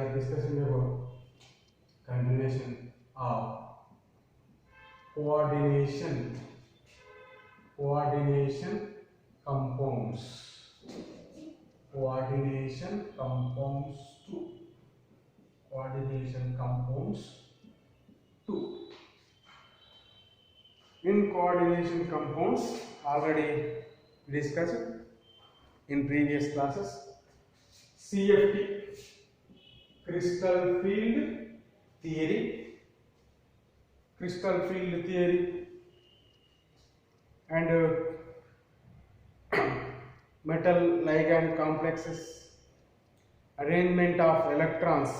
are discussing about continuation of coordination compounds. Coordination compounds 2. Coordination compounds 2. In coordination compounds, already discussed in previous classes, CFT, crystal field theory, and metal ligand complexes, arrangement of electrons,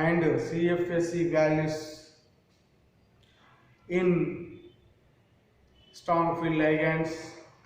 and CFSE values in strong field ligands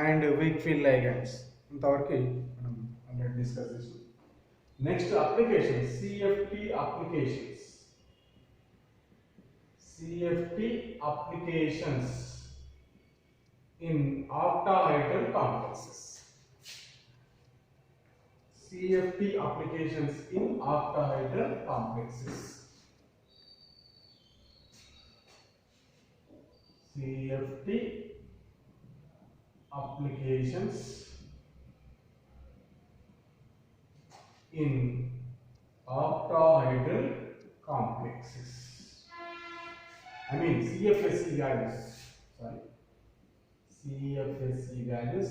and weak field ligands. ఇంతవరకు మనం already discuss చేసాం. Next application CFT applications in octahedral complexes. CFT applications in octahedral complexes. CFT applications in octahedral complexes. I mean CFSE values. CFSE values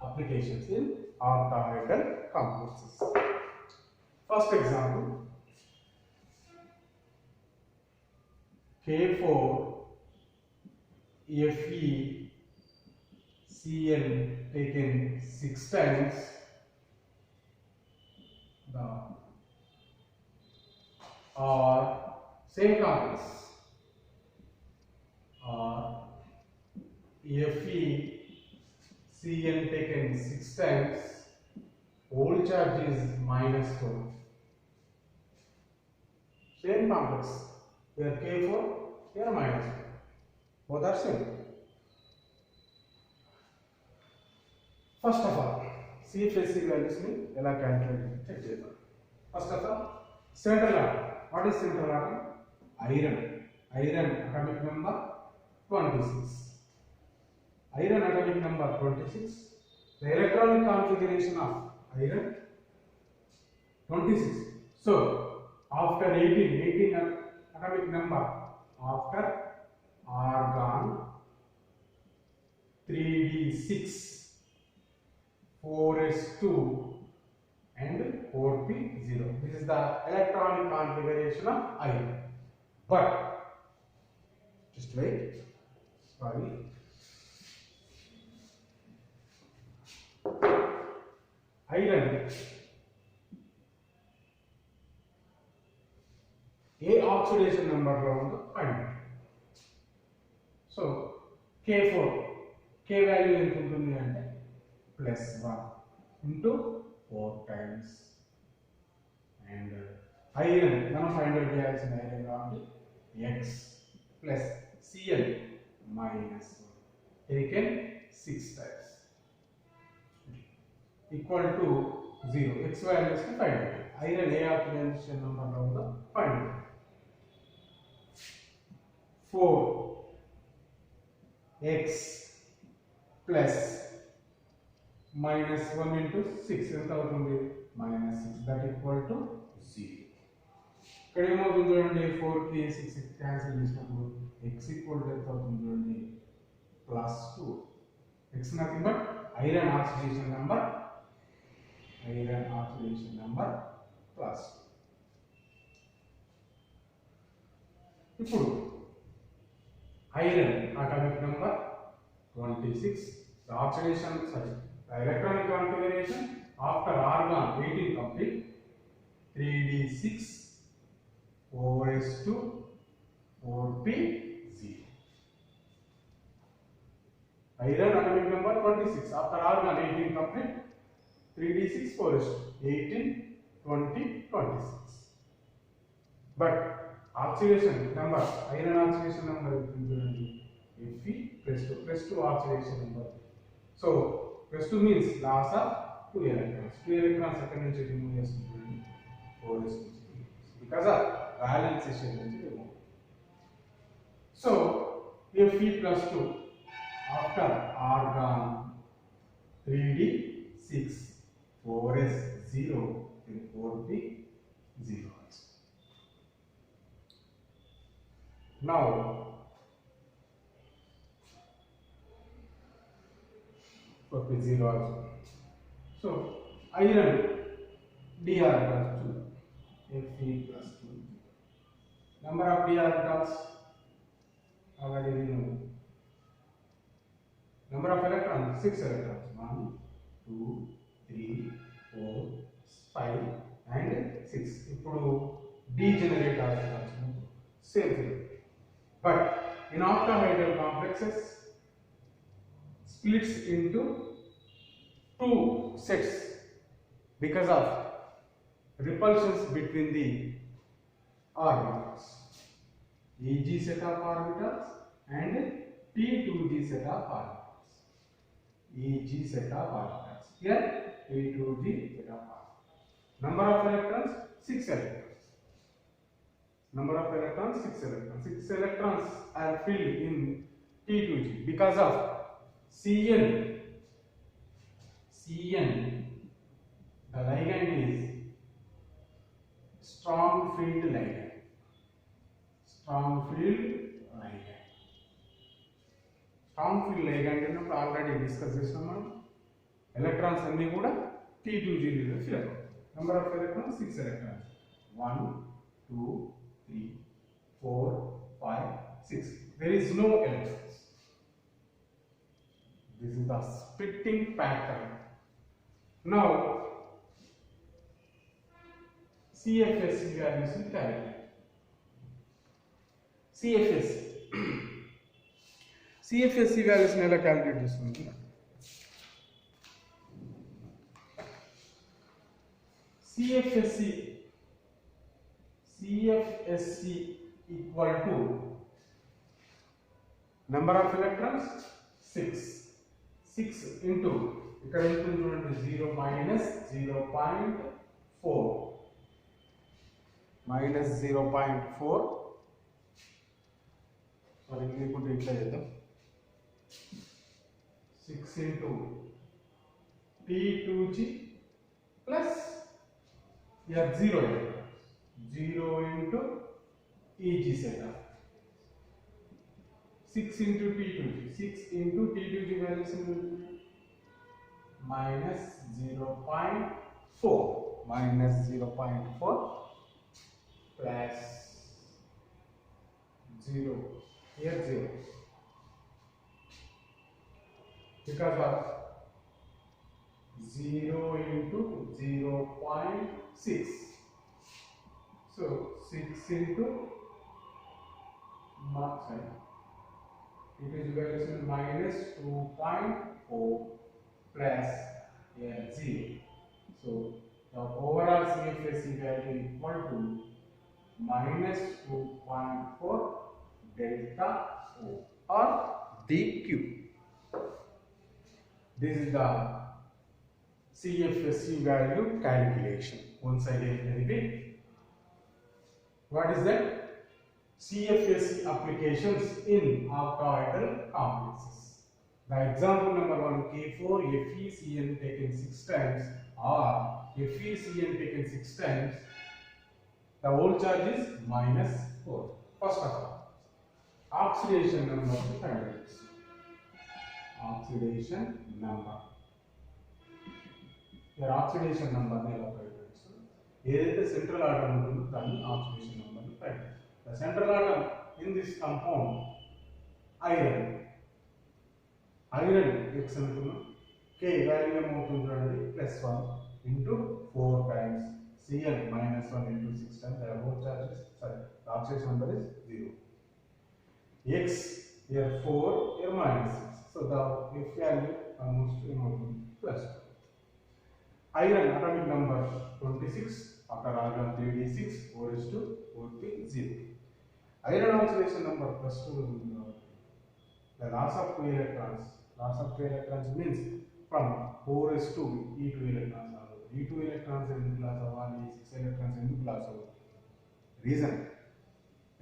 applications in octahedral complexes. First example, K4 FeCl taken 6 times the or same complex or FeCl taken 6 times, whole charge is -4. Same complex, here K4, here -4. Both are same. First of all, CFSE values ni ela calculate check cheyadam. First of all, central atom. What is central atom? Iron atomic number 26. Iron atomic number 26. The electronic configuration of iron 26. So after 18 atomic number, after argon 3d6, 4s2 and 4p0. This is the electronic configuration of iron. But just wait. Sorry. Iron A oxidation number round find. So K4 K value ఎంత ఉంటుంది అంటే +1 into 4 times, and iron మనం find out చేయాల్సిన iron కాబట్టి X plus Cl minus 1 taken 6 times equal to 0. X values ని find out. Iron ఏ oxidation number లో ఉందో find out. 4x plus -1 into 6 ఎంత అవుతుంది? -6. that equal to 0. ఇక్కడ ఏమవుతుంది చూడండి, 4 కి 6 క్యాన్సిల్ చేసినప్పుడు x equal to ఎంత అవుతుంది చూడండి, +2. x nothing but iron oxidation number +2. ఇప్పుడు iron atomic number 26, the oxidation, sorry, the electronic configuration after argon 18 complete, 3d6, 4s2, 4p0. Iron atomic number 26 after argon 18 complete, 3d6, 4s2, 18, 20, 26. But oxidation number, iron oxidation number is Fe +2 oxidation number. So +2 means loss of 2 electrons. 2 electrons ఎక్కడి నుంచి remove చేసుకుంటుంది? 4s2 because of balancing నుంచి remove. So Fe plus 2 after argon 3d 6 4s 0 then 4p 0. Now for p 0 also. So iron Dr plus 2 Fe plus 2. Number of d orbitals already we know. Number of electrons 6 electrons 1 2 3 4 5 and 6. ఇప్పుడు degenerate orbitals same thing. But in octahedral complexes splits into two sets because of repulsions between the orbitals. Eg set of orbitals and P2G set of orbitals. Eg set of orbitals. Here P2G set of orbitals. Number of electrons 6 electrons. Number of electrons 6 electrons. 6 electrons are filled in P2G because of Cn. The ligand is strong field ligand. Strong field ligand అన్నప్పుడు already discuss చేసాం మనం. Electrons అన్ని కూడా T2G లో fill అవుతాయి. Number of electrons 6 electrons 1 2 3 4 5 6. There is no electrons. This is the splitting pattern. Now CFSE values will calculate. CFSE values ని ఎలా calculate చేస్తున్నాం? CFSE equal to number of electrons 6 into ఇక్కడ ఎంత చూడండి 0 minus 0.4 minus 0.4 మరి ఇంకొకటి ఇట్లా చేద్దాం 6 into P2G plus here 0 into Eg set of 6 into T2G values minus 0.4 plus 0 here 0 because of 0 into 0.6. So 6 into it is values minus 2.4 plus here 0. So the overall CFSE value equal to minus 2.4 delta O or dQ. This is the CFSE value calculation. Once again repeat. What is that? CFSE applications in octahedral complexes. The example number 1 K4 FeCN taken 6 times or FeCN taken 6 times. The whole charge is minus 4. First of all, oxidation number to find out. Oxidation number. Your oxidation number ne ela find out. Edaithe central atom untundo dani oxidation number ni find out. The central atom in this compound iron X antunna K value emoutundi chudandi +1 into 4 times Cl minus 1 into 6 times the whole charge is the oxidation number is 0. X here 4 here minus 6. So the F value almost plus 2. Iron atomic number 26 after argon 3d6 4s2 4p0. Iron oxidation number plus 2 the loss of 2 electrons means from 4s2 E2 electrons ఈ 2 electrons ఎందుకు loss అవ్వాలి, 6 electrons ఎందుకు loss అవ్వాలి? Reason,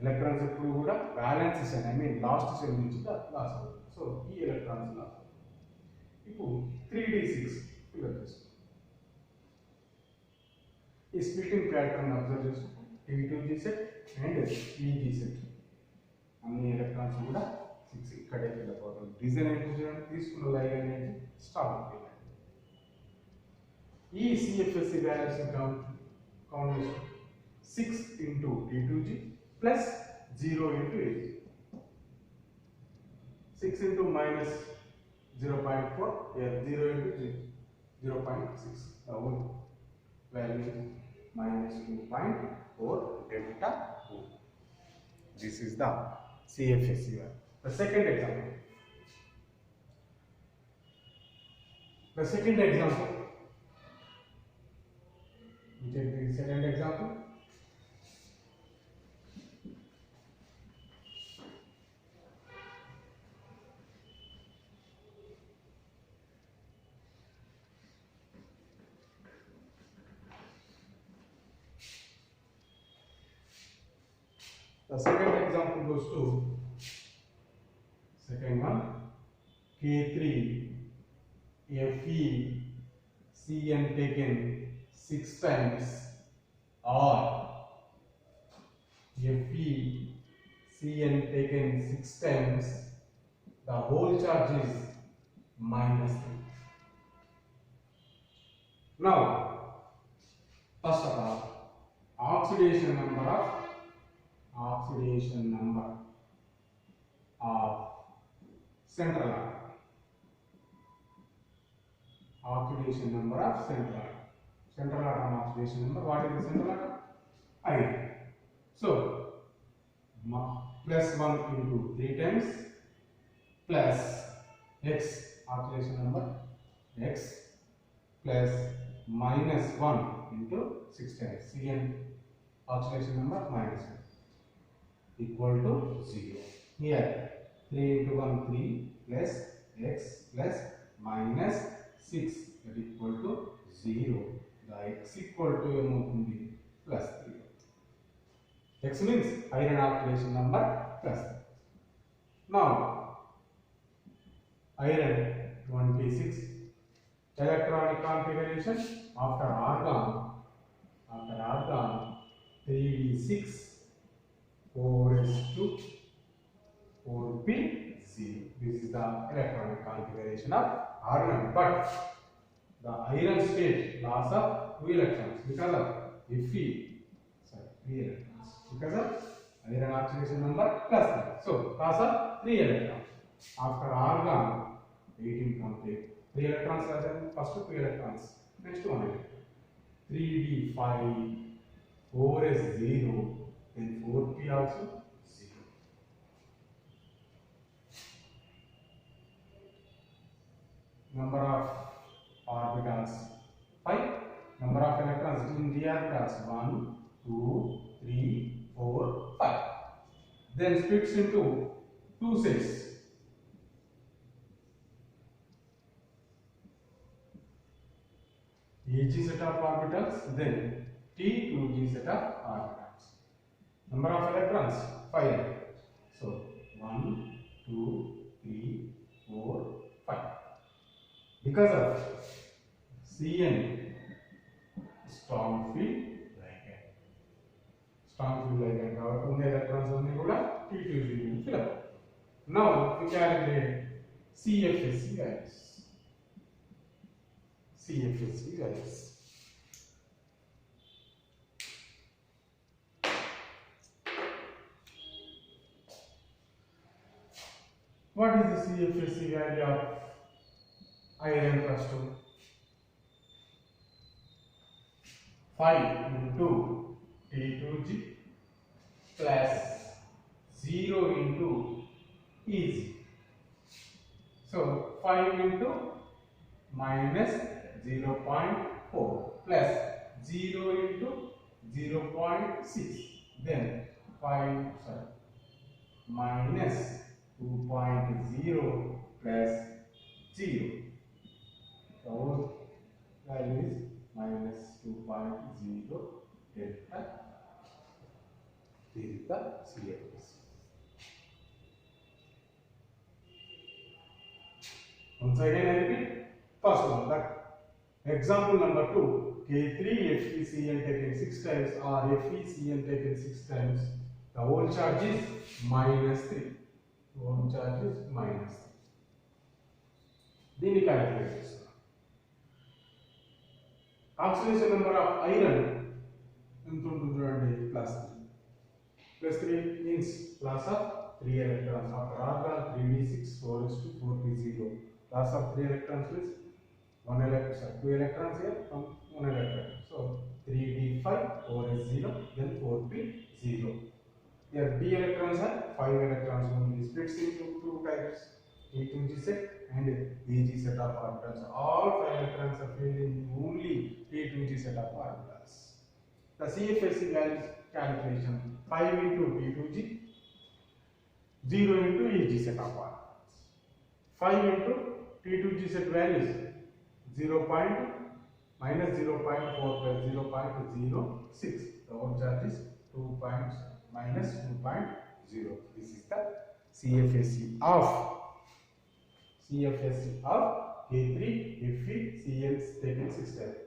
electrons ఎప్పుడు కూడా balance cell, I mean last cell నుంచి loss అవుతుంది. So ఈ ఎలక్ట్రాన్స్ లాస్ అవుతుంది. ఇప్పుడు 3d6 ఫిగర్ చేసుకోండి. ఈ స్ప్లిటింగ్ ప్యాటర్న్ అబ్జర్వ్ చేసుకోండి. T2G set and EG set అన్ని ఎలక్ట్రాన్స్ కూడా 6 ఇక్కడే ఫిల్ అవుతుంది. రీజన్ ఏంటి చూడండి, తీసుకున్న లైన్ అనేది స్టాప్ లైన్. ఈ CFSC వాల్యూస్ కౌంట్ చేసి 6 into T2G plus 0 into AG. 6 into minus 0.4, here 0 into 0.6. The whole value is minus 2.4 delta O. This is the CFSC value. The second example. We take the second example. The second example goes to second one, K3 Fe Cn taken 6 times, or Fe Cn taken 6 times, the whole charge is -3. Now, first of all, oxidation number of central atom. Oxidation number of central atom. Central atom oxidation number. What is the central atom? Iron. So plus 1 into 3 times plus X oxidation number X plus minus 1 into 6 times Cn oxidation number -1 equal to 0. Here 3 into 1 3 plus X plus minus 6 that equal to 0. The X equal to plus 3. X means iron oxidation number plus 3. Now iron 26 electronic configuration after argon 3d6 4s2 4p0. This is the electronic configuration of argon. But the iron state loss of 2 electrons because of Fe, 3 electrons because of iron oxidation number plus 3. So loss of 3 electrons. After argon 18 complete. 3 electrons first 2 electrons, next 1 electron. 3d5 4s0, then 4p also 0. Number of orbitals 5. Number of electrons in d orbitals 1, 2, 3, 4, 5. Then splits into 2 sets. Each set of orbitals, then T2G set of orbitals. Number of electrons 5 electrons. So 1, 2, 3, 4, 5. Because of Cn strong field ligand. Strong field ligand కాబట్టి ఉన్న electrons అన్ని కూడా T2G will fill up. Now we calculate CFSC values. CFSC values. What is the CFSC value of iron plus 2? 5 into T2G plus 0 into EG. So 5 into minus 0.4 plus 0 into 0.6, then 5 minus 2.0 plus 0. So value is minus 2.0 delta. This is the CFS. Once again I repeat. First one, that example number 2, K3 FeCl taken 6 times or FeCl taken 6 times, the whole charge is minus 3. Whole charge is minus 3. దీన్ని calculate చేస్తున్నాం. Oxidation number of iron ఎంత ఉంటుంది చూడండి, +3 means loss of 3 electrons. After argon 3d6 4s2 4p0. Loss of 3 electrons means 2 electrons here from 1 electron. So 3d5 4s0 then 4p0. Here d electrons are 5 electrons only, splits into 2 types, T2G set and Eg set of orbitals. All 5 electrons are filled in only T2G set of orbitals. The CFSE values calculation: 5 into T2G, 0 into Eg set of orbitals. 5 into T2G set values 0. minus 0.4 plus 0.06. The whole charge is 2 points minus 2.0. This is the CFSE of K3 FeCl taken 6 times.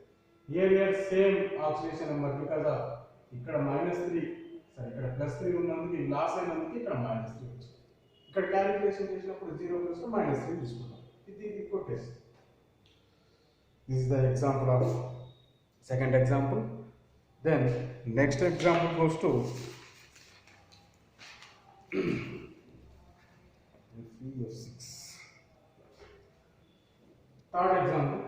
Here same oxidation number because of ఇక్కడ -3, సరే ఇక్కడ +3 ఉన్నందుకు ఈ loss అయినందుకు ఇక్కడ -3 వచ్చింది. ఇక్కడ calculation చేసినప్పుడు 0 ప్లస్ -3 తీసుకున్నాం. ఇది కొట్టేసి. This is the example of second example. Then next example goes to F6. Third example.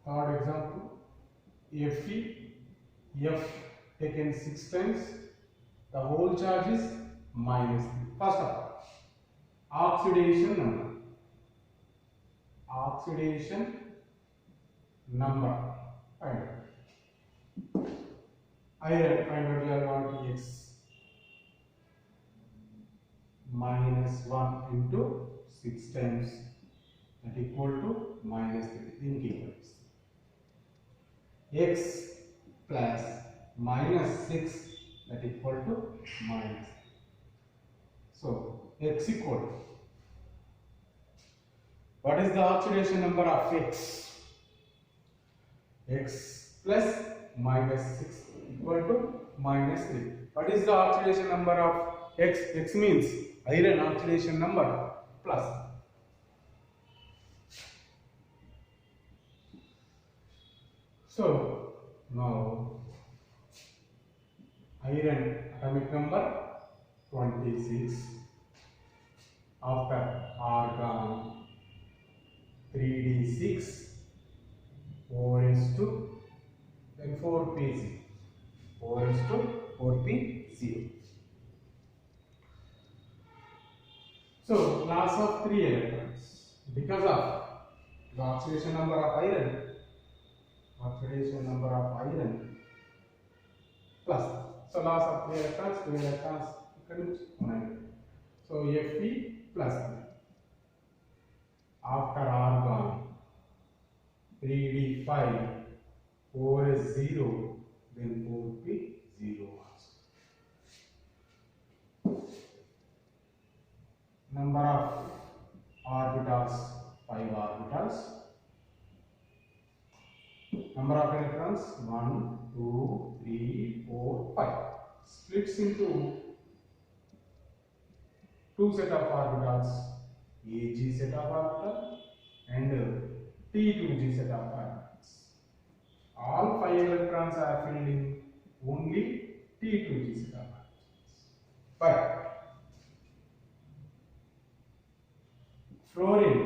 Third example, Fe, F taken 6 times, the whole charge is -3. First of all, oxidation number. Oxidation number. Find out. Iron, find out your want X -1 into 6 times, that equal to -3. Thinking X plus -6, that equal to -3. So X equal to, what is the oxidation number of X? X plus -6 equal to -3. What is the oxidation number of X? X means iron oxidation number plus. So now iron atomic number 26. After argon 3d6 4s2 then 4p0. 4s2 4p0. So loss of 3 electrons because of the oxidation number of iron. Oxidation number of iron plus, so loss of 3 electrons, 2 electrons, so Fe plus 3. After argon 3d5 4s0 then 4p0 also. Number of orbitals 5 orbitals. Number of electrons 1 2 3 4 5. Splits into 2 set of orbitals, Ag set of orbital and T2G set of orbitals. All 5 electrons are filled in only T2G set of orbitals. But fluorine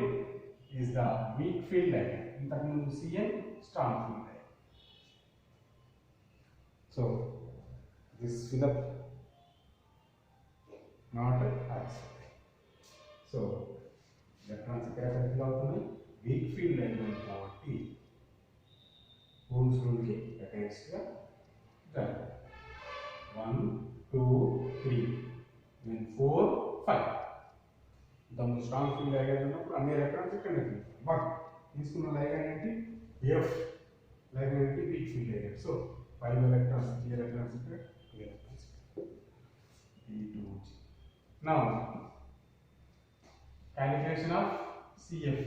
is the weak field ion. Cn strong field ion. So this fill up not accepted. So electrons ఇక్కడ fill అవుతున్నాయి. Weak field line against the drug. 1, 2, 3, then 4, 5. The most strong field ligand ఉన్నప్పుడు అన్ని electrons ఇక్కడ ఉంది. But తీసుకున్న ligand ఏంటి? F ligand ఏంటి? weak field ligand. So 5 electrons, 3 electrons ఇక్కడ, 2 electrons. E2. Now calculation of CFS.